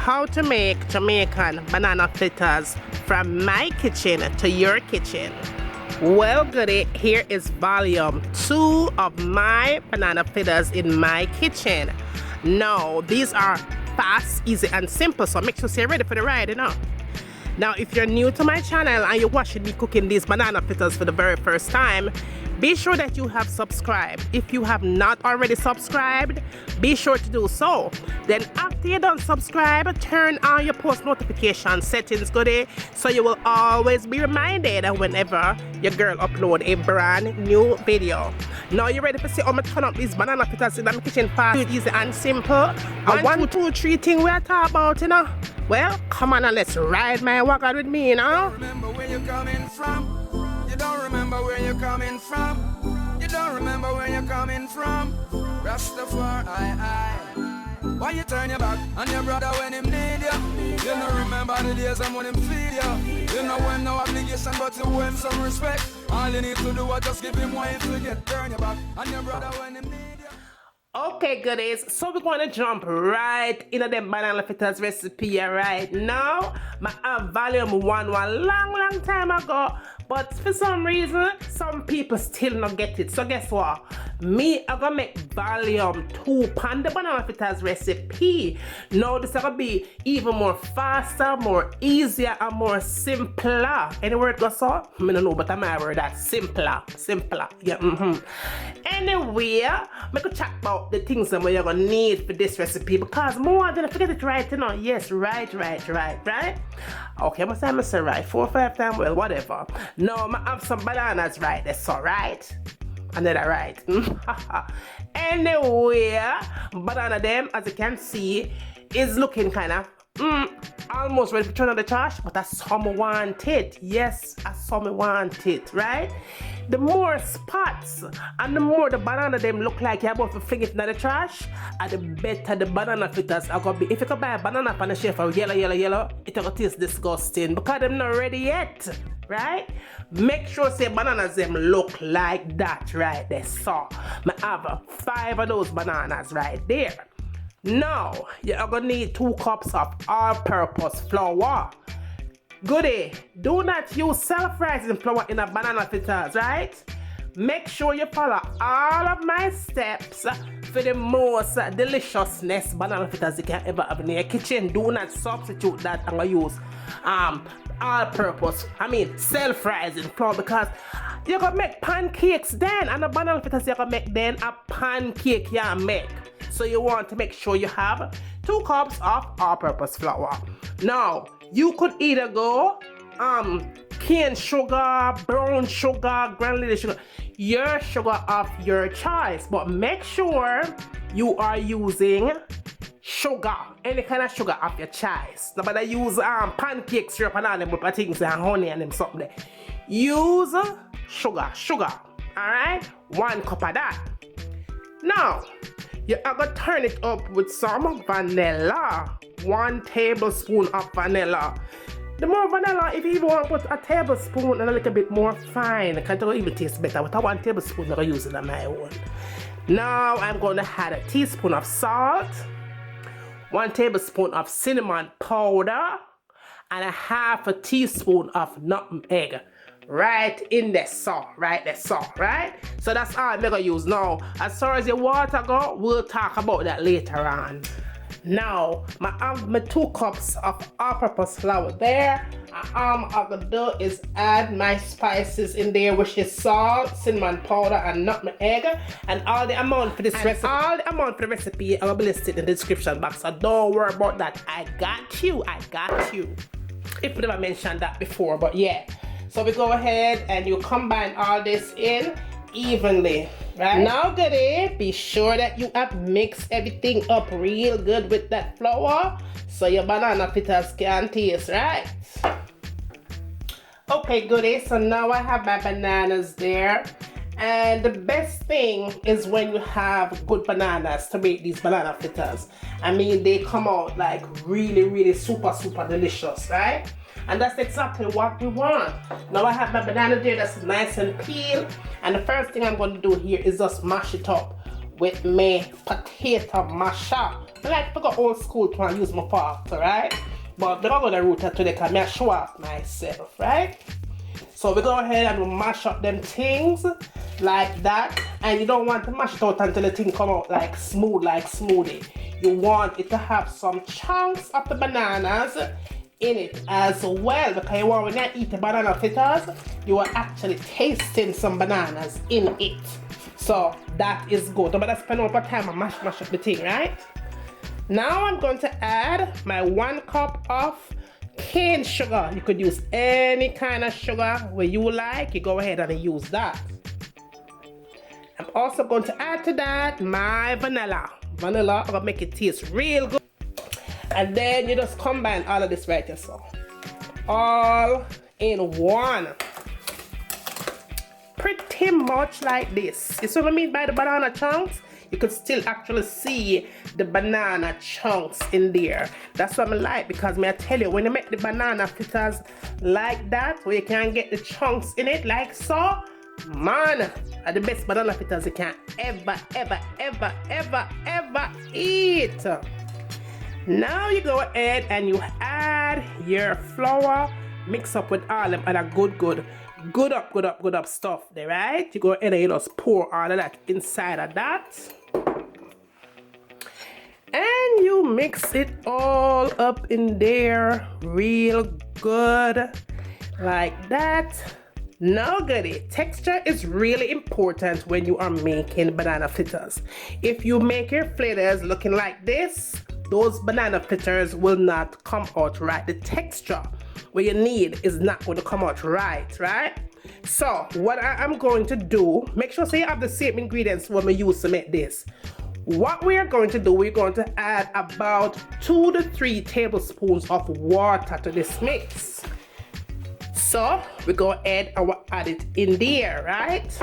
how to make Jamaican banana fritters from my kitchen to your kitchen. Well, goody, here is volume 2 of my banana fritters in my kitchen. Now, these are fast, easy, and simple, so make sure you're ready for the ride, you know. Now, if you're new to my channel and you're watching me cooking these banana fritters for the very first time, be sure that you have subscribed. If you have not already subscribed, be sure to do so. Then after you're done subscribe, turn on your post notification settings, goodie, so you will always be reminded whenever your girl upload a brand new video. Now you ready to see how I turn up these banana fritters in my kitchen fast, easy and simple? And 1, 2, 3 things we are talking about, you know? Well, come on and let's ride my wagon with me, you know? Remember where you're coming from. You don't remember where you're coming from. You don't remember where you're coming from. Rastafari, why you turn your back on your brother when him need you? You don't remember the days and when him feed you. You know when no obligation but to owe him some respect. All you need to do is just give him wine to get turn your back on your brother when him need you. Okay, goodies, so we're going to jump right into the banana fritters recipe right now. I have volume 1 long time ago, but for some reason, some people still not get it. So guess what? Me, I'm going to make volume 2 on the banana fritters recipe. Now, this is going to be even more faster, more easier, and more simpler. Any word goes so? I don't know, but I'm my word that simpler. Yeah, Anyway, I could chat about the things that you're going to need for this recipe because more than I forget it right, you know. Yes, right. Okay, I must say right 4 or 5 times, well, whatever. No, I have some bananas right, that's all right. And then I right. Anyway, banana them, as you can see, is looking kind of almost ready to turn on the trash, but that's how I want it. Yes, that's how I want it, right? The more spots and the more the banana them look like you're about to fling it in the trash, and the better the banana fritters are gonna be. If you can buy a banana from the shelf of yellow, it's gonna taste disgusting because they're not ready yet, right? Make sure say bananas them look like that right there. So I have 5 of those bananas right there. Now you're gonna need 2 cups of all-purpose flour. Goodie, do not use self-rising flour in a banana fritters, right? Make sure you follow all of my steps for the most deliciousness banana fritters you can ever have in your kitchen. Do not substitute that and use all-purpose, self-rising flour, because you're gonna make pancakes then, and the banana fritters you're gonna make then a pancake you make. So you want to make sure you have 2 cups of all-purpose flour. Now, you could either go cane sugar, brown sugar, granulated sugar, your sugar of your choice, but make sure you are using sugar, any kind of sugar of your choice. Nobody use pancake syrup and all them with things and honey and them something there. Use sugar, alright? 1 cup of that. Now, you are going to turn it up with some vanilla. 1 tablespoon of vanilla. The more vanilla, if you even want to put a tablespoon and a little bit more fine, because it will even taste better. With a 1 tablespoon, I'm going to use it on my own. Now, I'm going to add a teaspoon of salt, 1 tablespoon of cinnamon powder, and a half a teaspoon of nutmeg. Right in the salt, right? So that's all I'm gonna use now. As far as your water go, we'll talk about that later on. Now, I have my 2 cups of all-purpose flour there. I'm gonna do is add my spices in there, which is salt, cinnamon powder, and nutmeg, and all the amount for this recipe. All the amount for the recipe, I'm gonna list it in the description box. So don't worry about that. I got you. If we never mentioned that before, but yeah. So we go ahead and you combine all this in evenly, right? Now, goodie, be sure that you have mixed everything up real good with that flour so your banana fritters can taste, right? Okay, goodie, so now I have my bananas there. And the best thing is when you have good bananas to make these banana fritters. They come out like really super delicious, right? And that's exactly what we want. Now I have my banana there that's nice and peeled. And the first thing I'm going to do here is just mash it up with my potato masher. I like to go old school to use my fork, right? But we're not going to root it today because I show off myself, right? So we go ahead and we mash up them things like that. And you don't want to mash it out until the thing come out like smooth, like smoothie. You want it to have some chunks of the bananas in it as well, because you want, when you eat the banana fritters, you are actually tasting some bananas in it. So that is good. But I spend over time and mash up the thing, right? Now I'm going to add my 1 cup of cane sugar. You could use any kind of sugar where you like. You go ahead and use that. I'm also going to add to that my vanilla. Vanilla, I'm gonna make it taste real good. And then you just combine all of this right here, so all in one. Pretty much like this. You see what I mean by the banana chunks? You could still actually see the banana chunks in there. That's what I like, because may I tell you, when you make the banana fritters like that, where you can get the chunks in it like so, man, are the best banana fritters you can ever eat. Now you go ahead and you add your flour, mix up with all them other good up stuff there, right? You go ahead and you just pour all of that inside of that. And you mix it all up in there real good like that. Now goodie, texture is really important when you are making banana fritters. If you make your fritters looking like this, those banana fritters will not come out right. The texture what you need is not going to come out right? So what I am going to do, make sure you have the same ingredients when we use to make this. What we are going to do, we're going to add about 2 to 3 tablespoons of water to this mix. So we go ahead and we'll add it in there, right?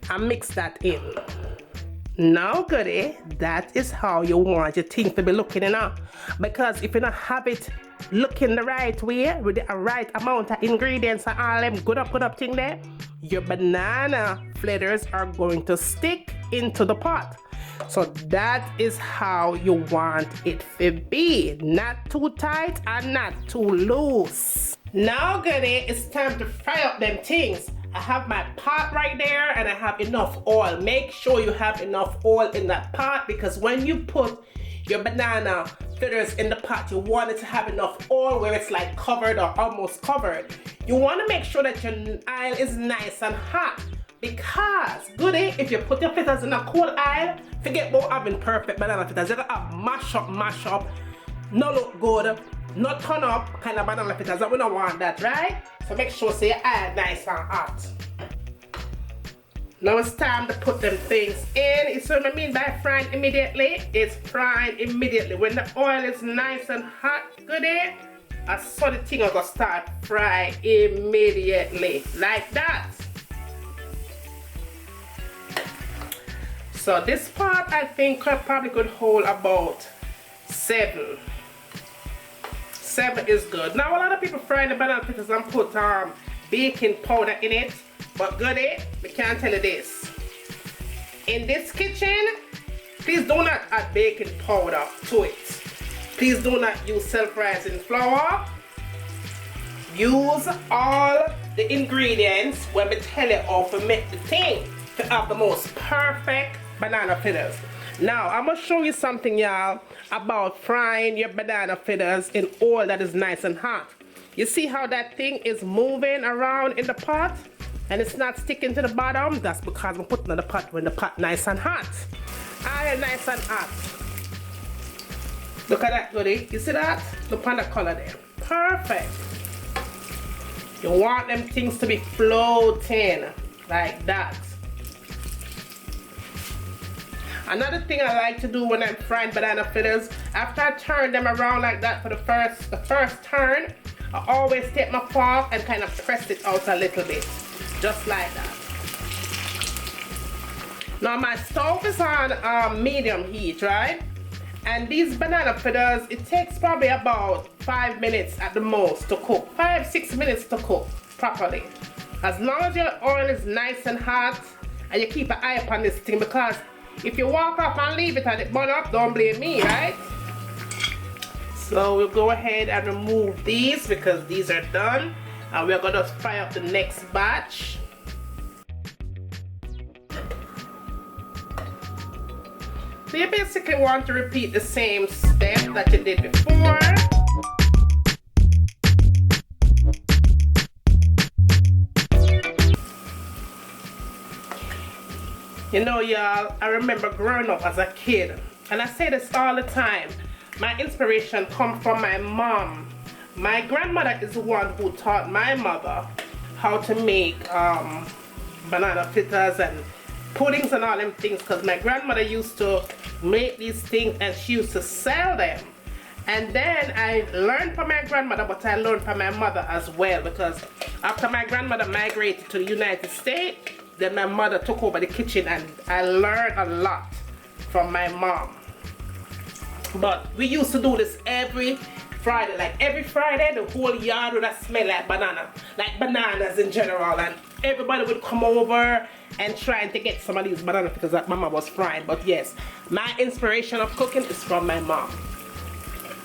And mix that in. Now goodie, that is how you want your thing to be looking enough. Because if you don't have it looking the right way, with the right amount of ingredients and all them good up thing there, your banana fritters are going to stick into the pot. So that is how you want it to be. Not too tight and not too loose. Now goodie, it's time to fry up them things. I have my pot right there and I have enough oil. Make sure you have enough oil in that pot, because when you put your banana fritters in the pot, you want it to have enough oil where it's like covered or almost covered. You want to make sure that your oil is nice and hot, because goodie, if you put your fritters in a cold oil, forget about having perfect banana fritters. You're gonna have mash up, no look good, not turn up kind of banana fritters, and we don't want that, right? So make sure your oil nice and hot. Now it's time to put them things in. You see what I mean by frying immediately? It's frying immediately. When the oil is nice and hot, goodie, I saw the thing I'm gonna start fry immediately, like that. So this pot I think probably could hold about 7. 7 is good. Now a lot of people fry the banana fritters and put baking powder in it, but goodie, we can't tell you this. In this kitchen, please do not add baking powder to it. Please do not use self-rising flour. Use all the ingredients when we tell you how to make the thing to have the most perfect banana fritters. Now I'm gonna show you something, y'all, about frying your banana fritters in oil that is nice and hot. You see how that thing is moving around in the pot and it's not sticking to the bottom? That's because I'm putting in the pot when the pot nice and hot. Oil nice and hot. Look at that goodie. You see that? Look at the color there. Perfect. You want them things to be floating like that. Another thing I like to do when I'm frying banana fritters, after I turn them around like that for the first turn, I always take my fork and kind of press it out a little bit, just like that. Now my stove is on medium heat, right? And these banana fritters, it takes probably about 5 minutes at the most to cook, 5-6 minutes to cook properly. As long as your oil is nice and hot and you keep an eye upon this thing, because if you walk off and leave it and it burn up, don't blame me, right? So we'll go ahead and remove these because these are done. And we're gonna fry up the next batch. So you basically want to repeat the same step that you did before. You know, y'all, I remember growing up as a kid, and I say this all the time, my inspiration comes from my mom. My grandmother is the one who taught my mother how to make banana fritters and puddings and all them things, because my grandmother used to make these things and she used to sell them. And then I learned from my grandmother, but I learned from my mother as well, because after my grandmother migrated to the United States, then my mother took over the kitchen and I learned a lot from my mom. But we used to do this every Friday. Like every Friday, the whole yard would smell like banana, like bananas in general, and everybody would come over and trying to get some of these bananas because that mama was frying. But yes, my inspiration of cooking is from my mom.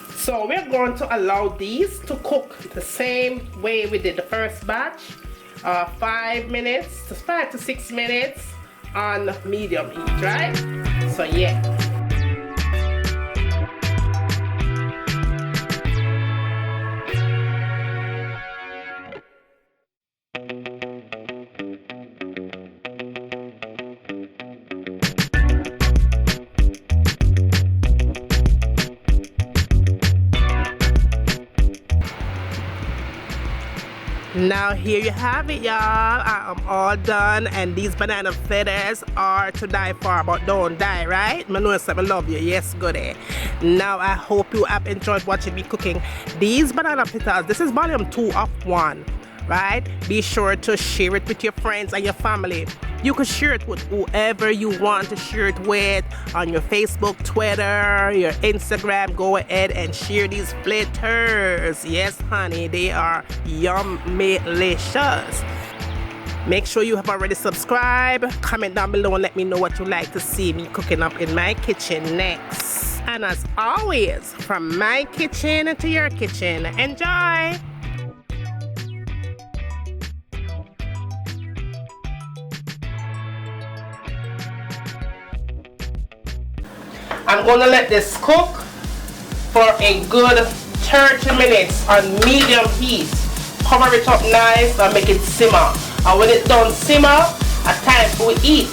So we're going to allow these to cook the same way we did the first batch. 5 minutes to 5 to 6 minutes on medium heat, right? So yeah. Now here you have it, y'all. I am all done, and these banana fritters are to die for, but don't die, right? I know I love you. Yes, goody. Now I hope you have enjoyed watching me cooking these banana fritters. This is volume 2 of 1, right? Be sure to share it with your friends and your family. You can share it with whoever you want to share it with on your Facebook, Twitter, your Instagram. Go ahead and share these fritters. Yes, honey, they are yummy-licious. Make sure you have already subscribed. Comment down below and let me know what you like to see me cooking up in my kitchen next. And as always, from my kitchen to your kitchen, enjoy! I'm gonna let this cook for a good 30 minutes on medium heat. Cover it up nice and make it simmer. And when it's done simmer, a time for eat.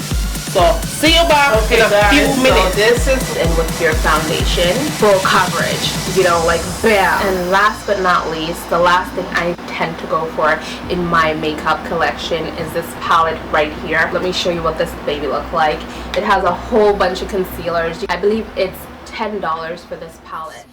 So see you back in a few minutes. So this is in with your foundation, full coverage, you know, like bam. And last but not least, the last thing I tend to go for in my makeup collection is this palette right here. Let me show you what this baby looks like. It has a whole bunch of concealers. I believe it's $10 for this palette.